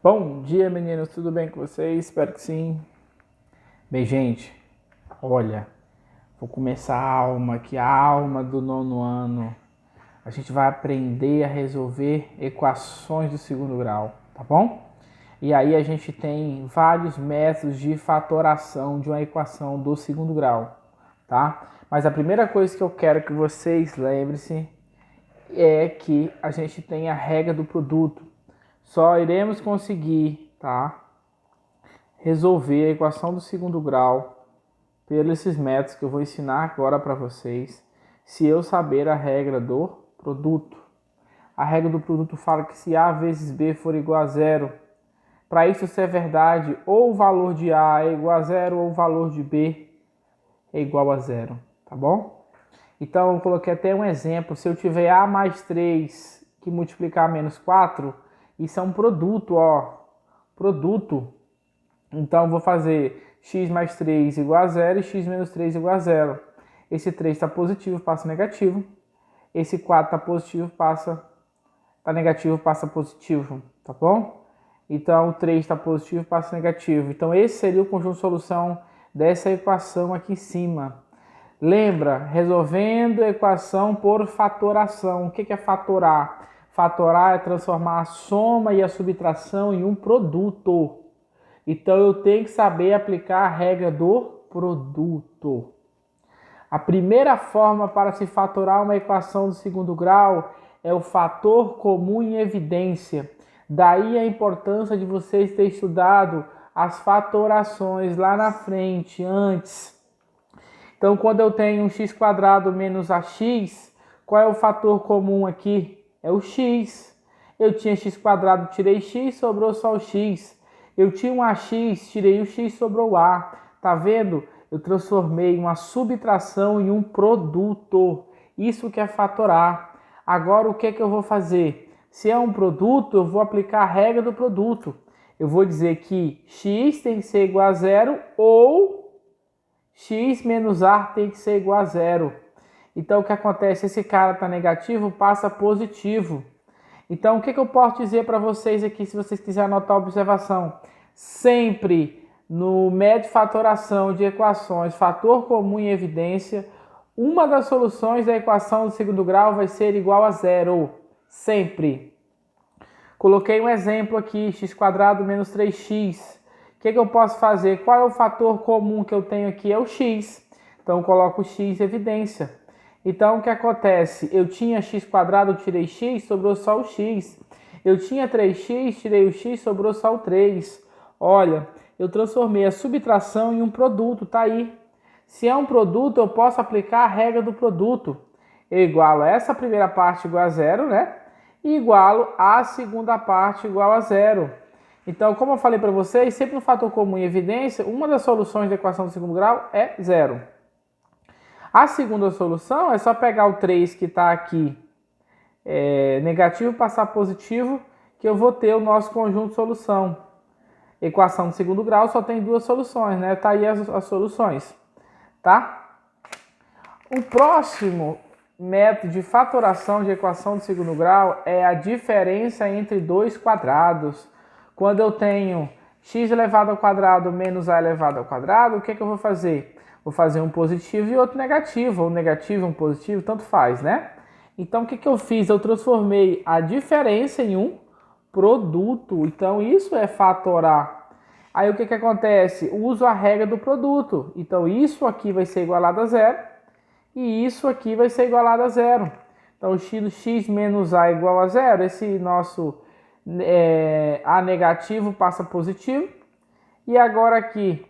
Bom dia, meninos, tudo bem com vocês? Espero que sim. Bem, gente, olha, vou começar a alma do nono ano. A gente vai aprender a resolver equações do segundo grau, tá bom? E aí a gente tem vários métodos de fatoração de uma equação do segundo grau, tá? Mas a primeira coisa que eu quero que vocês lembrem-se é que a gente tem a regra do produto. Só iremos conseguir, tá, resolver a equação do segundo grau pelos esses métodos que eu vou ensinar agora para vocês, se eu saber a regra do produto. A regra do produto fala que se A vezes B for igual a zero, para isso ser verdade, ou o valor de A é igual a zero, ou o valor de B é igual a zero, tá bom? Então eu coloquei até um exemplo, se eu tiver A mais 3 que multiplicar menos 4, isso é um produto, ó, produto. Então, eu vou fazer x mais 3 igual a 0 e x menos 3 igual a 0. Esse 3 está positivo, passa negativo. Esse 4 está positivo, está negativo, passa positivo, tá bom? Então, o 3 está positivo, passa negativo. Então, esse seria o conjunto de solução dessa equação aqui em cima. Lembra, resolvendo a equação por fatoração. O que é fatorar? Fatorar é transformar a soma e a subtração em um produto. Então eu tenho que saber aplicar a regra do produto. A primeira forma para se fatorar uma equação do segundo grau é o fator comum em evidência. Daí a importância de vocês terem estudado as fatorações lá na frente, antes. Então, quando eu tenho um x² menos ax, qual é o fator comum aqui? É o x. Eu tinha x², tirei x, sobrou só o x. Eu tinha um ax, tirei o x, sobrou o a. Tá vendo? Eu transformei uma subtração em um produto. Isso que é fatorar. Agora, o que é que eu vou fazer? Se é um produto, eu vou aplicar a regra do produto. Eu vou dizer que x tem que ser igual a zero ou x menos a tem que ser igual a zero. Então, o que acontece? Esse cara está negativo, passa positivo. Então, o que eu posso dizer para vocês aqui, se vocês quiserem anotar a observação? Sempre no método de fatoração de equações, fator comum em evidência, uma das soluções da equação do segundo grau vai ser igual a zero. Sempre. Coloquei um exemplo aqui, x² menos 3x. O que eu posso fazer? Qual é o fator comum que eu tenho aqui? É o x. Então, eu coloco o x em evidência. Então, o que acontece? Eu tinha x², eu tirei x, sobrou só o x. Eu tinha 3x, tirei o x, sobrou só o 3. Olha, eu transformei a subtração em um produto, tá aí. Se é um produto, eu posso aplicar a regra do produto. Eu igualo essa primeira parte igual a zero, né? E igualo a segunda parte igual a zero. Então, como eu falei para vocês, sempre no fator comum em evidência, uma das soluções da equação do segundo grau é zero. A segunda solução é só pegar o 3 que está aqui negativo, passar positivo, que eu vou ter o nosso conjunto de solução. Equação de segundo grau só tem duas soluções, né? Tá aí as soluções, tá? O próximo método de fatoração de equação de segundo grau é a diferença entre dois quadrados. Quando eu tenho x elevado ao quadrado menos a elevado ao quadrado, o que eu vou fazer? Vou fazer um positivo e outro negativo, ou um negativo e um positivo, tanto faz, né? Então, o que eu fiz? Eu transformei a diferença em um produto. Então, isso é fatorar. Aí, o que acontece? Uso a regra do produto. Então, isso aqui vai ser igualado a zero e isso aqui vai ser igualado a zero. Então, x menos a igual a zero. Esse nosso a negativo passa positivo. E agora aqui,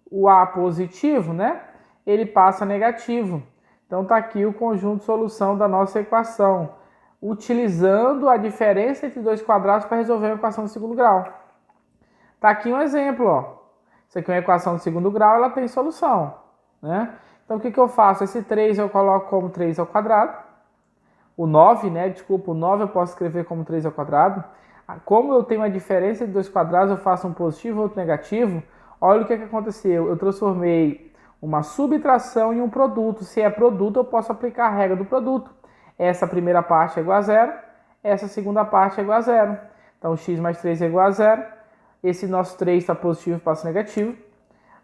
o a positivo, né? Ele passa negativo. Então está aqui o conjunto de solução da nossa equação, utilizando a diferença entre dois quadrados para resolver a equação do segundo grau. Está aqui um exemplo, ó. Isso aqui é uma equação do segundo grau, ela tem solução, né? Então o que eu faço? Esse 3 eu coloco como 3 ao quadrado. O 9, né? Desculpa, o 9 eu posso escrever como 3 ao quadrado. Como eu tenho a diferença entre dois quadrados, eu faço um positivo e outro negativo. Olha o que aconteceu. Eu transformei uma subtração em um produto. Se é produto, eu posso aplicar a regra do produto. Essa primeira parte é igual a zero. Essa segunda parte é igual a zero. Então, x mais 3 é igual a zero. esse nosso 3 está positivo, passa negativo.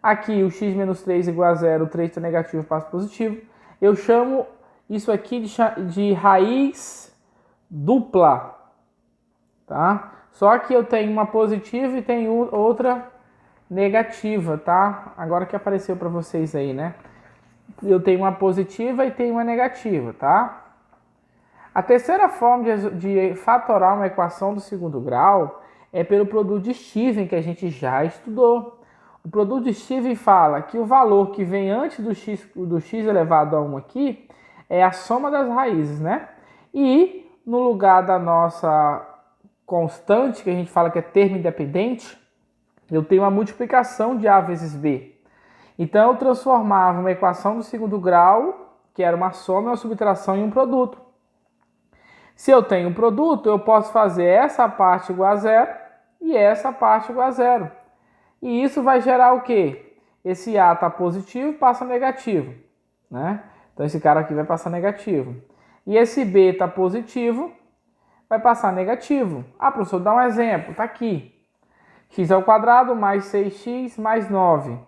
Aqui o x menos 3 igual a 0, o 3 está negativo, passa positivo. Eu chamo isso aqui de raiz dupla, tá? Só que eu tenho uma positiva e tenho outra negativa, tá? Agora que apareceu para vocês aí, né? Eu tenho uma positiva e tenho uma negativa, tá? A terceira forma de fatorar uma equação do segundo grau é pelo produto de Steven, que a gente já estudou. O produto de Steven fala que o valor que vem antes do x elevado a 1 aqui é a soma das raízes, né? E no lugar da nossa constante, que a gente fala que é termo independente, eu tenho uma multiplicação de A vezes B. Então eu transformava uma equação do segundo grau, que era uma soma e uma subtração, em um produto. Se eu tenho um produto, eu posso fazer essa parte igual a 0 e essa parte igual a 0. E isso vai gerar o quê? Esse A está positivo, passa negativo, né? Então esse cara aqui vai passar negativo. E esse B está positivo, vai passar negativo. Ah, professor, dá um exemplo, está aqui. X ao quadrado mais 6x mais 9.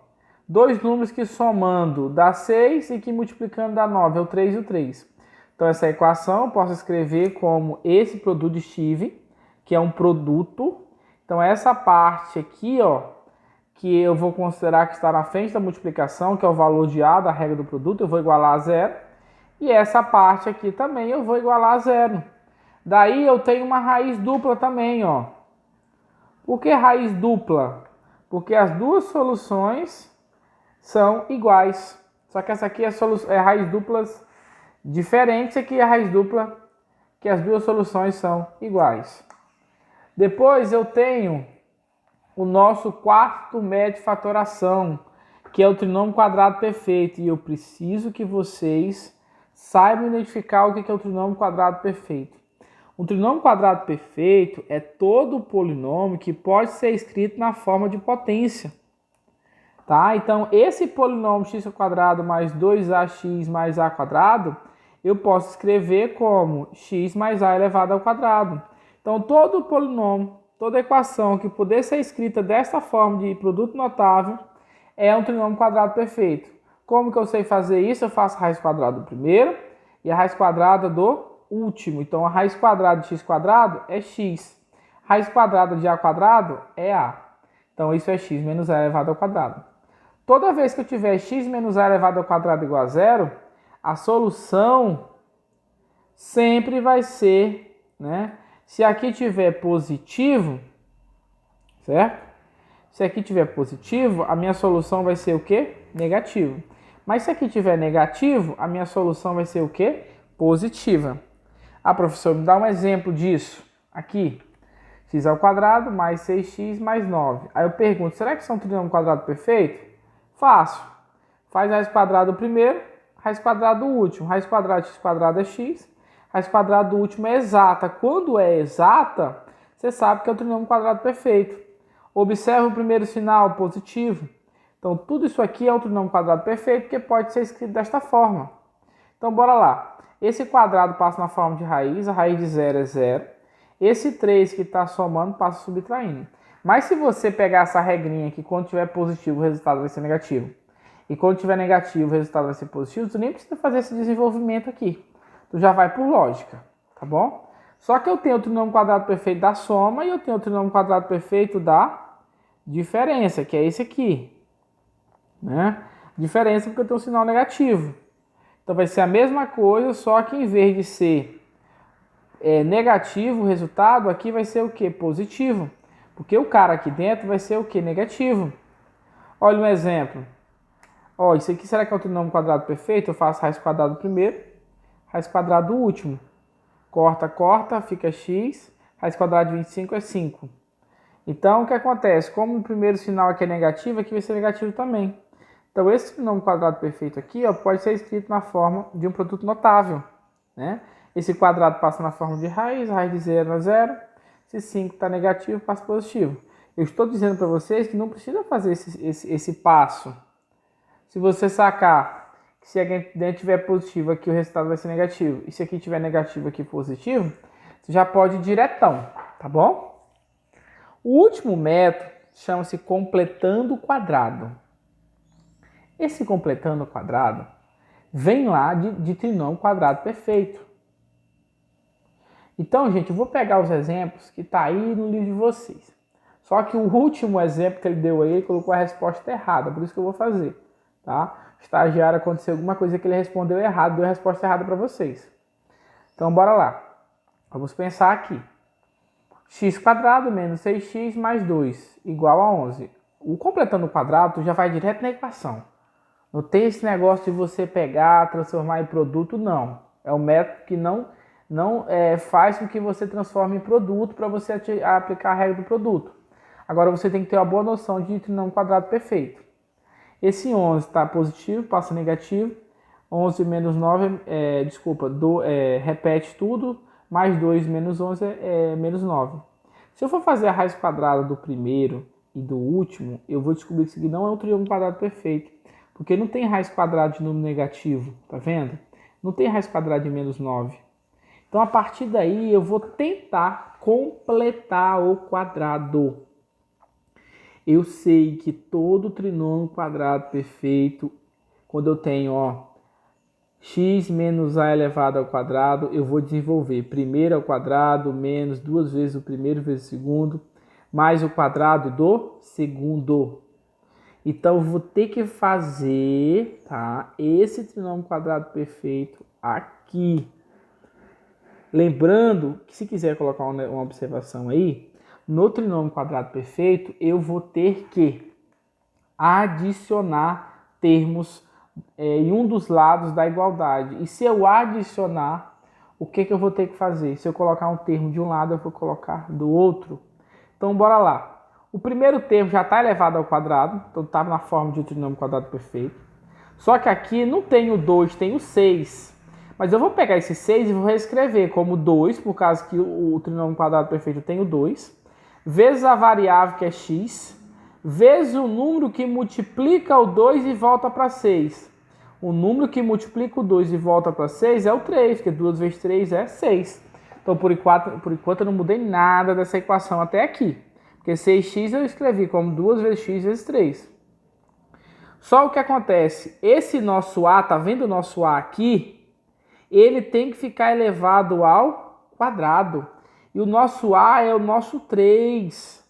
Dois números que somando dá 6 e que multiplicando dá 9, é o 3 e o 3. Então essa equação eu posso escrever como esse produto de Steven, que é um produto. Então essa parte aqui, ó, que eu vou considerar que está na frente da multiplicação, que é o valor de A da regra do produto, eu vou igualar a 0. E essa parte aqui também eu vou igualar a 0. Daí eu tenho uma raiz dupla também, ó. Por que raiz dupla? Porque as duas soluções são iguais. Só que essa aqui é raiz duplas diferentes, aqui é a raiz dupla que as duas soluções são iguais. Depois eu tenho o nosso quarto método de fatoração, que é o trinômio quadrado perfeito. E eu preciso que vocês saibam identificar o que é o trinômio quadrado perfeito. O trinômio quadrado perfeito é todo polinômio que pode ser escrito na forma de potência. Tá? Então, esse polinômio x² mais 2ax mais a quadrado, eu posso escrever como x mais a elevado ao quadrado. Então, todo polinômio, toda equação que puder ser escrita desta forma de produto notável é um trinômio quadrado perfeito. Como que eu sei fazer isso? Eu faço a raiz quadrada do primeiro e a raiz quadrada do último. Então, a raiz quadrada de x² é x. Raiz quadrada de a² é a. Então, isso é x menos a elevado ao quadrado. Toda vez que eu tiver x menos a elevado ao quadrado igual a 0, a solução sempre vai ser, né? Se aqui tiver positivo, certo? Se aqui tiver positivo, a minha solução vai ser o quê? Negativo. Mas se aqui tiver negativo, a minha solução vai ser o quê? Positiva. Ah, professor, me dá um exemplo disso. Aqui, x² mais 6x mais 9. Aí eu pergunto, será que isso é um trinômio quadrado perfeito? Fácil. Faz raiz quadrada do primeiro, raiz quadrada do último. Raiz quadrada de x² é x, raiz quadrada do último é exata. Quando é exata, você sabe que é o trinômio quadrado perfeito. Observe o primeiro sinal positivo. Então, tudo isso aqui é um trinômio quadrado perfeito, que pode ser escrito desta forma. Então, bora lá. Esse quadrado passa na forma de raiz, a raiz de 0 é 0. Esse 3 que está somando passa subtraindo. Mas se você pegar essa regrinha que quando tiver positivo o resultado vai ser negativo, e quando tiver negativo o resultado vai ser positivo, tu nem precisa fazer esse desenvolvimento aqui. Tu já vai por lógica, tá bom? Só que eu tenho o trinômio quadrado perfeito da soma e eu tenho o trinômio quadrado perfeito da diferença, que é esse aqui, né? Diferença porque eu tenho um sinal negativo. Então vai ser a mesma coisa, só que em vez de ser negativo o resultado, aqui vai ser o que? Positivo. Porque o cara aqui dentro vai ser o que? Negativo. Olha um exemplo. Ó, isso aqui será que é o trinômio quadrado perfeito? Eu faço raiz quadrada do primeiro, raiz quadrada do último. Corta, corta, fica x. Raiz quadrada de 25 é 5. Então, o que acontece? Como o primeiro sinal aqui é negativo, aqui vai ser negativo também. Então, esse trinômio quadrado perfeito aqui, ó, pode ser escrito na forma de um produto notável, né? Esse quadrado passa na forma de raiz, a raiz de 0 é 0. Se 5 está negativo, passa positivo. Eu estou dizendo para vocês que não precisa fazer esse passo. Se você sacar que se aqui dentro tiver positivo, aqui o resultado vai ser negativo. E se aqui tiver negativo, aqui positivo, você já pode ir diretão, tá bom? O último método chama-se completando o quadrado. Esse completando o quadrado vem lá de trinômio quadrado perfeito. Então, gente, eu vou pegar os exemplos que está aí no livro de vocês. Só que o último exemplo que ele deu aí, ele colocou a resposta errada, por isso que eu vou fazer, tá? O estagiário, aconteceu alguma coisa que ele respondeu errado, deu a resposta errada para vocês. Então, bora lá. Vamos pensar aqui. X² menos 6x mais 2 igual a 11. O completando o quadrado, tu já vai direto na equação. Não tem esse negócio de você pegar, transformar em produto, não. É um método que não faz com que você transforme em produto para você aplicar a regra do produto. Agora você tem que ter uma boa noção de trinômio quadrado perfeito. Esse 11 está positivo, passa negativo. 11 menos 9, repete tudo, mais 2 menos 11 é menos 9. Se eu for fazer a raiz quadrada do primeiro e do último, eu vou descobrir que isso aqui não é um trinômio quadrado perfeito, porque não tem raiz quadrada de número negativo, tá vendo? Não tem raiz quadrada de menos 9. Então, a partir daí, eu vou tentar completar o quadrado. Eu sei que todo trinômio quadrado perfeito, quando eu tenho, x menos a elevado ao quadrado, eu vou desenvolver primeiro ao quadrado menos 2 vezes o primeiro vezes o segundo, mais o quadrado do segundo. Então, eu vou ter que fazer, tá, esse trinômio quadrado perfeito aqui. Lembrando que, se quiser colocar uma observação aí, no trinômio quadrado perfeito, eu vou ter que adicionar termos em um dos lados da igualdade. E se eu adicionar, o que eu vou ter que fazer? Se eu colocar um termo de um lado, eu vou colocar do outro. Então, bora lá. O primeiro termo já está elevado ao quadrado, então está na forma de um trinômio quadrado perfeito. Só que aqui não tem o 2, tem o 6. Mas eu vou pegar esse 6 e vou reescrever como 2, por causa que o trinômio quadrado perfeito tem o 2, vezes a variável que é x, vezes o número que multiplica o 2 e volta para 6. O número que multiplica o 2 e volta para 6 é o 3, porque 2 vezes 3 é 6. Então, por enquanto eu não mudei nada dessa equação até aqui. Porque 6x eu escrevi como 2 vezes x vezes 3. Só o que acontece, esse nosso a, tá vendo o nosso a aqui? Ele tem que ficar elevado ao quadrado. E o nosso a é o nosso 3.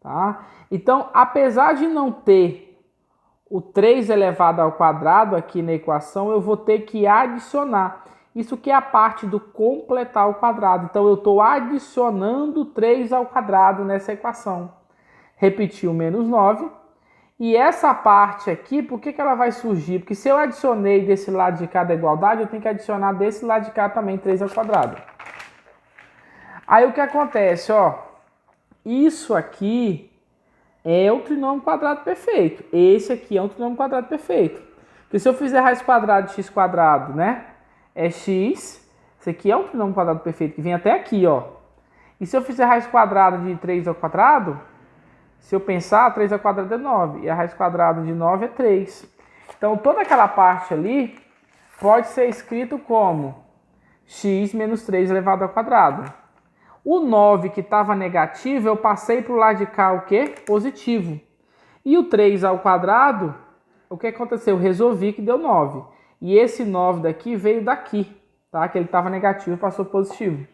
Tá? Então, apesar de não ter o 3 elevado ao quadrado aqui na equação, eu vou ter que adicionar. Isso que é a parte do completar o quadrado. Então, eu estou adicionando 3 ao quadrado nessa equação. Repetir o menos 9. E essa parte aqui, por que ela vai surgir? Porque se eu adicionei desse lado de cá da igualdade, eu tenho que adicionar desse lado de cá também 3 ao quadrado. Aí o que acontece, isso aqui é o trinômio quadrado perfeito. Esse aqui é um trinômio quadrado perfeito. Porque se eu fizer raiz quadrada de x quadrado, né? É x. Esse aqui é um trinômio quadrado perfeito que vem até aqui, E se eu fizer raiz quadrada de 3 ao quadrado, se eu pensar, 3 ao quadrado é 9. E a raiz quadrada de 9 é 3. Então, toda aquela parte ali pode ser escrito como x menos 3 elevado ao quadrado. O 9 que estava negativo, eu passei para o lado de cá o quê? Positivo. E o 3 ao quadrado, o que aconteceu? Eu resolvi que deu 9. E esse 9 daqui veio daqui, tá? Que ele estava negativo e passou positivo.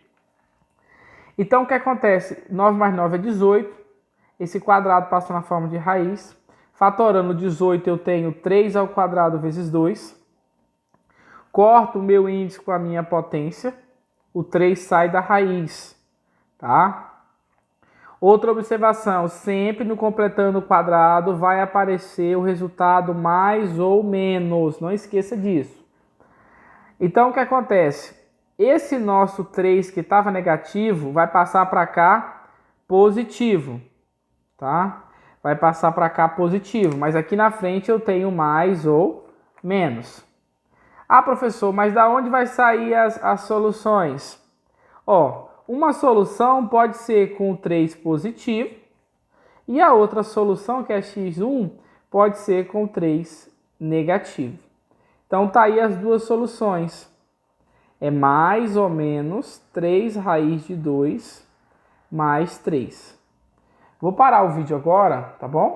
Então, o que acontece? 9 mais 9 é 18. Esse quadrado passa na forma de raiz. Fatorando 18, eu tenho 3 ao quadrado vezes 2. Corto o meu índice com a minha potência. O 3 sai da raiz. Tá? Outra observação, sempre no completando o quadrado vai aparecer o resultado mais ou menos, não esqueça disso. Então, o que acontece? Esse nosso 3 que estava negativo vai passar para cá positivo, tá? Vai passar para cá positivo, mas aqui na frente eu tenho mais ou menos. Ah, professor, mas da onde vai sair as soluções? Uma solução pode ser com 3 positivo e a outra solução, que é x1, pode ser com 3 negativo. Então, tá aí as duas soluções. É mais ou menos 3 raiz de 2 mais 3. Vou parar o vídeo agora, tá bom?